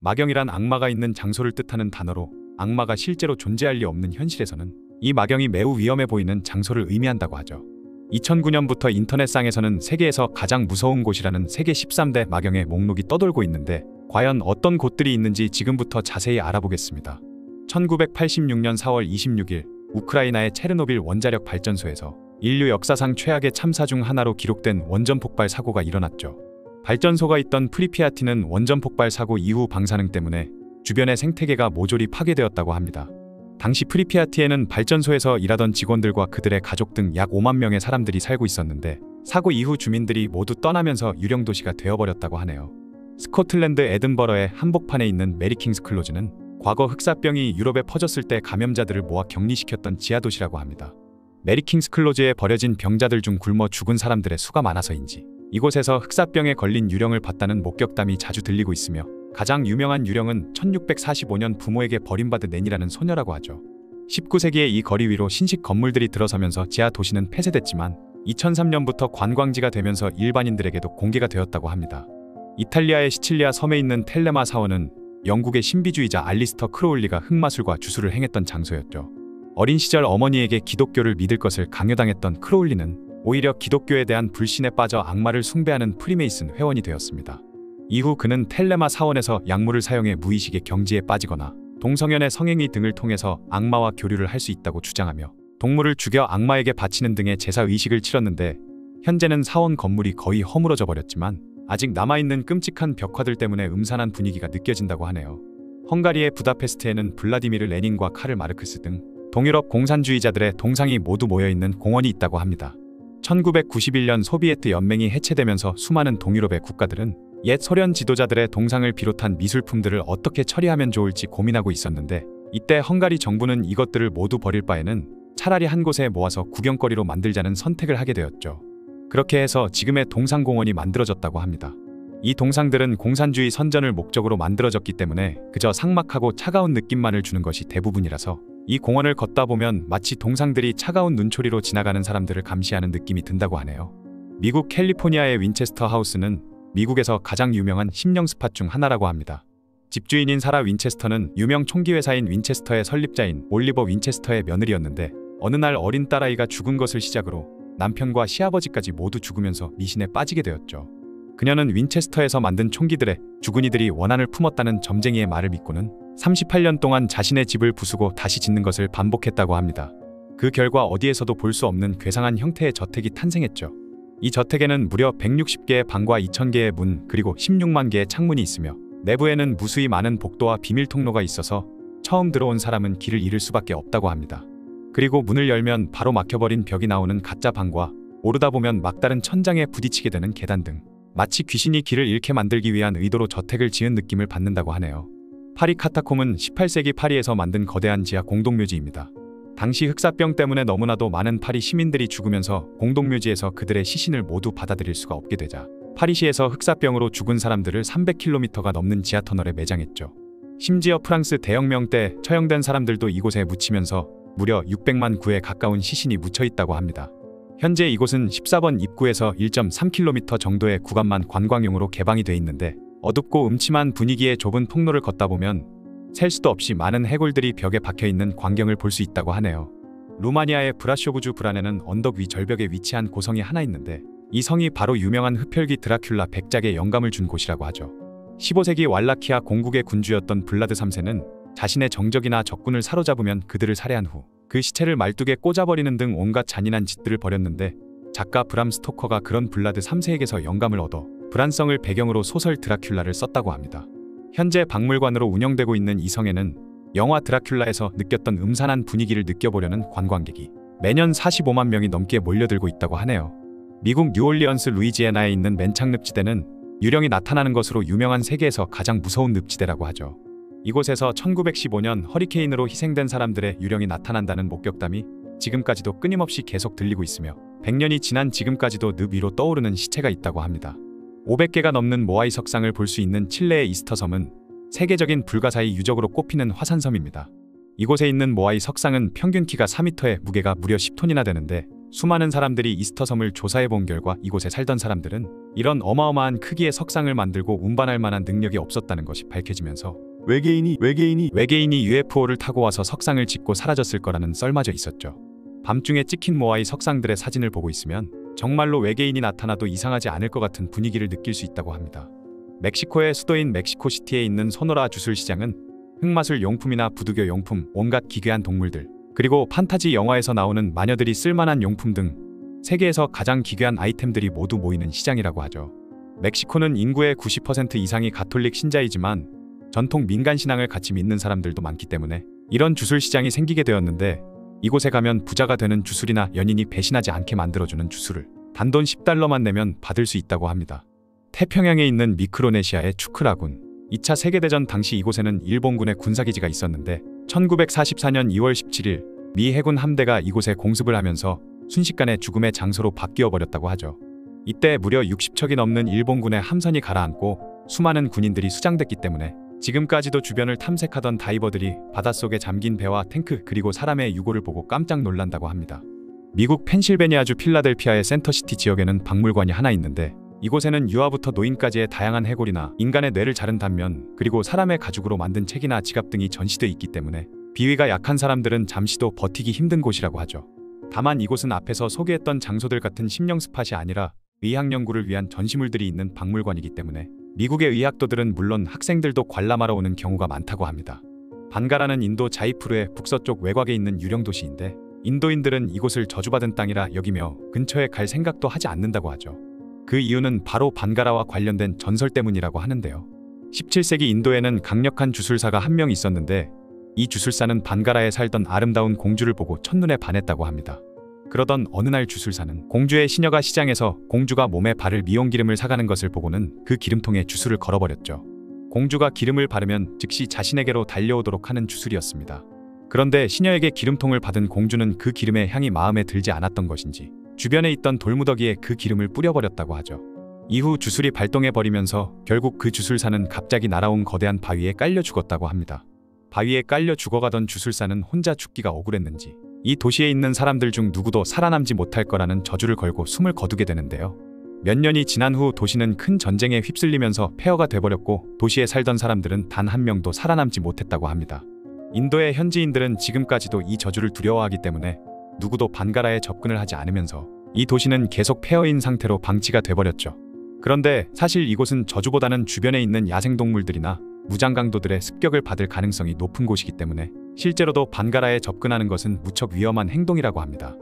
마경이란 악마가 있는 장소를 뜻하는 단어로 악마가 실제로 존재할 리 없는 현실에서는 이 마경이 매우 위험해 보이는 장소를 의미한다고 하죠. 2009년부터 인터넷상에서는 세계에서 가장 무서운 곳이라는 세계 13대 마경의 목록이 떠돌고 있는데 과연 어떤 곳들이 있는지 지금부터 자세히 알아보겠습니다. 1986년 4월 26일 우크라이나의 체르노빌 원자력 발전소에서 인류 역사상 최악의 참사 중 하나로 기록된 원전 폭발 사고가 일어났죠. 발전소가 있던 프리피아티는 원전 폭발 사고 이후 방사능 때문에 주변의 생태계가 모조리 파괴되었다고 합니다. 당시 프리피아티에는 발전소에서 일하던 직원들과 그들의 가족 등 약 5만 명의 사람들이 살고 있었는데 사고 이후 주민들이 모두 떠나면서 유령 도시가 되어버렸다고 하네요. 스코틀랜드 에든버러의 한복판에 있는 메리킹스 클로즈는 과거 흑사병이 유럽에 퍼졌을 때 감염자들을 모아 격리시켰던 지하도시라고 합니다. 메리킹스 클로즈에 버려진 병자들 중 굶어 죽은 사람들의 수가 많아서인지 이곳에서 흑사병에 걸린 유령을 봤다는 목격담이 자주 들리고 있으며 가장 유명한 유령은 1645년 부모에게 버림받은 낸이라는 소녀라고 하죠. 19세기에 이 거리 위로 신식 건물들이 들어서면서 지하 도시는 폐쇄됐지만 2003년부터 관광지가 되면서 일반인들에게도 공개가 되었다고 합니다. 이탈리아의 시칠리아 섬에 있는 텔레마 사원은 영국의 신비주의자 알리스터 크로울리가 흑마술과 주술을 행했던 장소였죠. 어린 시절 어머니에게 기독교를 믿을 것을 강요당했던 크로울리는 오히려 기독교에 대한 불신에 빠져 악마를 숭배하는 프리메이슨 회원이 되었습니다. 이후 그는 텔레마 사원에서 약물을 사용해 무의식의 경지에 빠지거나 동성연애 성행위 등을 통해서 악마와 교류를 할 수 있다고 주장하며 동물을 죽여 악마에게 바치는 등의 제사의식을 치렀는데 현재는 사원 건물이 거의 허물어져 버렸지만 아직 남아있는 끔찍한 벽화들 때문에 음산한 분위기가 느껴진다고 하네요. 헝가리의 부다페스트에는 블라디미르 레닌과 카를 마르크스 등 동유럽 공산주의자들의 동상이 모두 모여있는 공원이 있다고 합니다. 1991년 소비에트 연맹이 해체되면서 수많은 동유럽의 국가들은 옛 소련 지도자들의 동상을 비롯한 미술품들을 어떻게 처리하면 좋을지 고민하고 있었는데 이때 헝가리 정부는 이것들을 모두 버릴 바에는 차라리 한 곳에 모아서 구경거리로 만들자는 선택을 하게 되었죠. 그렇게 해서 지금의 동상공원이 만들어졌다고 합니다. 이 동상들은 공산주의 선전을 목적으로 만들어졌기 때문에 그저 삭막하고 차가운 느낌만을 주는 것이 대부분이라서 이 공원을 걷다 보면 마치 동상들이 차가운 눈초리로 지나가는 사람들을 감시하는 느낌이 든다고 하네요. 미국 캘리포니아의 윈체스터 하우스는 미국에서 가장 유명한 심령 스팟 중 하나라고 합니다. 집주인인 사라 윈체스터는 유명 총기 회사인 윈체스터의 설립자인 올리버 윈체스터의 며느리였는데 어느 날 어린 딸아이가 죽은 것을 시작으로 남편과 시아버지까지 모두 죽으면서 미신에 빠지게 되었죠. 그녀는 윈체스터에서 만든 총기들에 죽은 이들이 원한을 품었다는 점쟁이의 말을 믿고는 38년 동안 자신의 집을 부수고 다시 짓는 것을 반복했다고 합니다. 그 결과 어디에서도 볼 수 없는 괴상한 형태의 저택이 탄생했죠. 이 저택에는 무려 160개의 방과 2000개의 문 그리고 16만 개의 창문이 있으며 내부에는 무수히 많은 복도와 비밀 통로가 있어서 처음 들어온 사람은 길을 잃을 수밖에 없다고 합니다. 그리고 문을 열면 바로 막혀버린 벽이 나오는 가짜 방과 오르다 보면 막다른 천장에 부딪히게 되는 계단 등 마치 귀신이 길을 잃게 만들기 위한 의도로 저택을 지은 느낌을 받는다고 하네요. 파리 카타콤은 18세기 파리에서 만든 거대한 지하 공동묘지입니다. 당시 흑사병 때문에 너무나도 많은 파리 시민들이 죽으면서 공동묘지에서 그들의 시신을 모두 받아들일 수가 없게 되자 파리시에서 흑사병으로 죽은 사람들을 300km가 넘는 지하터널에 매장했죠. 심지어 프랑스 대혁명 때 처형된 사람들도 이곳에 묻히면서 무려 600만 구에 가까운 시신이 묻혀있다고 합니다. 현재 이곳은 14번 입구에서 1.3km 정도의 구간만 관광용으로 개방이 돼 있는데 어둡고 음침한 분위기의 좁은 통로를 걷다 보면 셀 수도 없이 많은 해골들이 벽에 박혀있는 광경을 볼 수 있다고 하네요. 루마니아의 브라쇼브주 브란에는 언덕 위 절벽에 위치한 고성이 하나 있는데 이 성이 바로 유명한 흡혈귀 드라큘라 백작에 영감을 준 곳이라고 하죠. 15세기 왈라키아 공국의 군주였던 블라드 3세는 자신의 정적이나 적군을 사로잡으면 그들을 살해한 후 그 시체를 말뚝에 꽂아버리는 등 온갖 잔인한 짓들을 벌였는데 작가 브람 스토커가 그런 블라드 3세에게서 영감을 얻어 브란성을 배경으로 소설 드라큘라를 썼다고 합니다. 현재 박물관으로 운영되고 있는 이 성에는 영화 드라큘라에서 느꼈던 음산한 분위기를 느껴보려는 관광객이 매년 45만 명이 넘게 몰려들고 있다고 하네요. 미국 뉴올리언스 루이지애나에 있는 맨창 늪지대는 유령이 나타나는 것으로 유명한 세계에서 가장 무서운 늪지대라고 하죠. 이곳에서 1915년 허리케인으로 희생된 사람들의 유령이 나타난다는 목격담이 지금까지도 끊임없이 계속 들리고 있으며 100년이 지난 지금까지도 늪 위로 떠오르는 시체가 있다고 합니다. 500개가 넘는 모아이 석상을 볼 수 있는 칠레의 이스터섬은 세계적인 불가사의 유적으로 꼽히는 화산섬입니다. 이곳에 있는 모아이 석상은 평균 키가 4m에 무게가 무려 10톤이나 되는데 수많은 사람들이 이스터 섬을 조사해 본 결과 이곳에 살던 사람들은 이런 어마어마한 크기의 석상을 만들고 운반할 만한 능력이 없었다는 것이 밝혀지면서 외계인이 UFO를 타고 와서 석상을 짓고 사라졌을 거라는 썰마저 있었죠. 밤중에 찍힌 모아이 석상들의 사진을 보고 있으면 정말로 외계인이 나타나도 이상하지 않을 것 같은 분위기를 느낄 수 있다고 합니다. 멕시코의 수도인 멕시코시티에 있는 소노라 주술시장은 흑마술 용품이나 부두교 용품, 온갖 기괴한 동물들, 그리고 판타지 영화에서 나오는 마녀들이 쓸만한 용품 등 세계에서 가장 기괴한 아이템들이 모두 모이는 시장이라고 하죠. 멕시코는 인구의 90% 이상이 가톨릭 신자이지만 전통 민간 신앙을 같이 믿는 사람들도 많기 때문에 이런 주술시장이 생기게 되었는데, 이곳에 가면 부자가 되는 주술이나 연인이 배신하지 않게 만들어주는 주술을 단돈 10달러만 내면 받을 수 있다고 합니다. 태평양에 있는 미크로네시아의 추크라군. 2차 세계대전 당시 이곳에는 일본군의 군사기지가 있었는데 1944년 2월 17일 미 해군 함대가 이곳에 공습을 하면서 순식간에 죽음의 장소로 바뀌어 버렸다고 하죠. 이때 무려 60척이 넘는 일본군의 함선이 가라앉고 수많은 군인들이 수장됐기 때문에 지금까지도 주변을 탐색하던 다이버들이 바닷속에 잠긴 배와 탱크 그리고 사람의 유골을 보고 깜짝 놀란다고 합니다. 미국 펜실베니아주 필라델피아의 센터시티 지역에는 박물관이 하나 있는데, 이곳에는 유아부터 노인까지의 다양한 해골이나 인간의 뇌를 자른 단면, 그리고 사람의 가죽으로 만든 책이나 지갑 등이 전시돼 있기 때문에 비위가 약한 사람들은 잠시도 버티기 힘든 곳이라고 하죠. 다만 이곳은 앞에서 소개했던 장소들 같은 심령 스팟이 아니라 의학 연구를 위한 전시물들이 있는 박물관이기 때문에 미국의 의학도들은 물론 학생들도 관람하러 오는 경우가 많다고 합니다. 반가라는 인도 자이푸르의 북서쪽 외곽에 있는 유령 도시인데, 인도인들은 이곳을 저주받은 땅이라 여기며 근처에 갈 생각도 하지 않는다고 하죠. 그 이유는 바로 반가라와 관련된 전설 때문이라고 하는데요. 17세기 인도에는 강력한 주술사가 한 명 있었는데, 이 주술사는 반가라에 살던 아름다운 공주를 보고 첫눈에 반했다고 합니다. 그러던 어느 날 주술사는 공주의 시녀가 시장에서 공주가 몸에 바를 미용기름을 사가는 것을 보고는 그 기름통에 주술을 걸어버렸죠. 공주가 기름을 바르면 즉시 자신에게로 달려오도록 하는 주술이었습니다. 그런데 시녀에게 기름통을 받은 공주는 그 기름의 향이 마음에 들지 않았던 것인지 주변에 있던 돌무더기에 그 기름을 뿌려버렸다고 하죠. 이후 주술이 발동해버리면서 결국 그 주술사는 갑자기 날아온 거대한 바위에 깔려 죽었다고 합니다. 바위에 깔려 죽어가던 주술사는 혼자 죽기가 억울했는지 이 도시에 있는 사람들 중 누구도 살아남지 못할 거라는 저주를 걸고 숨을 거두게 되는데요. 몇 년이 지난 후 도시는 큰 전쟁에 휩쓸리면서 폐허가 돼버렸고, 도시에 살던 사람들은 단 한 명도 살아남지 못했다고 합니다. 인도의 현지인들은 지금까지도 이 저주를 두려워하기 때문에 누구도 반가라에 접근을 하지 않으면서 이 도시는 계속 폐허인 상태로 방치가 돼버렸죠. 그런데 사실 이곳은 저주보다는 주변에 있는 야생동물들이나 무장강도들의 습격을 받을 가능성이 높은 곳이기 때문에 실제로도 반가라에 접근하는 것은 무척 위험한 행동이라고 합니다.